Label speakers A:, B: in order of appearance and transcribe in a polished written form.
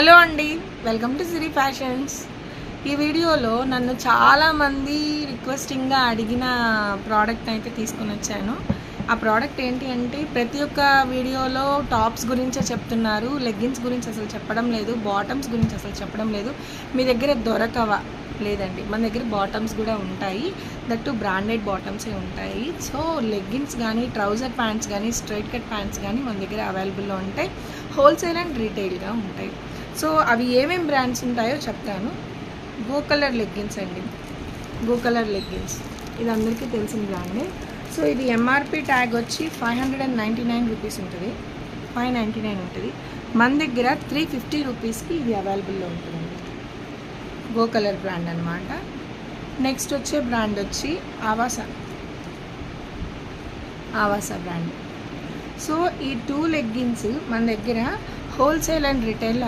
A: Hello అండి, welcome to Siri fashions. ఈ వీడియోలో నన్ను చాలామంది రిక్వెస్టింగ్గా అడిగిన ప్రోడక్ట్ అయితే తీసుకొని వచ్చాను. ఆ ప్రోడక్ట్ ఏంటి అంటే, ప్రతి ఒక్క వీడియోలో టాప్స్ గురించే చెప్తున్నారు, లెగ్గిన్స్ గురించి అసలు చెప్పడం లేదు, బాటమ్స్ గురించి అసలు చెప్పడం లేదు. మీ దగ్గర దొరకవా? లేదండి, మన దగ్గర బాటమ్స్ కూడా ఉంటాయి, దట్టు బ్రాండెడ్ బాటమ్సే ఉంటాయి. సో లెగ్గిన్స్ కానీ, ట్రౌజర్ ప్యాంట్స్ కానీ, స్ట్రైట్ కట్ ప్యాంట్స్ కానీ మన దగ్గర అవైలబుల్లో ఉంటాయి. హోల్సేల్ అండ్ రీటైల్గా ఉంటాయి. సో అవి ఏమేమి బ్రాండ్స్ ఉంటాయో చెప్తాను. గో కలర్ లెగ్గిన్స్ అండి, గో కలర్ లెగ్గిన్స్ ఇది అందరికీ తెలిసిన బ్రాండే. సో ఇది ఎంఆర్పి ట్యాగ్ వచ్చి 599 రూపీస్ ఉంటుంది, 599 ఉంటుంది. మన దగ్గర 350 రూపీస్కి ఇది అవైలబుల్లో ఉంటుందండి. గో కలర్ బ్రాండ్ అనమాట. నెక్స్ట్ వచ్చే బ్రాండ్ వచ్చి ఆవాసా బ్రాండ్. సో ఈ 2 లెగ్గిన్స్ మన దగ్గర హోల్సేల్ అండ్ రిటైల్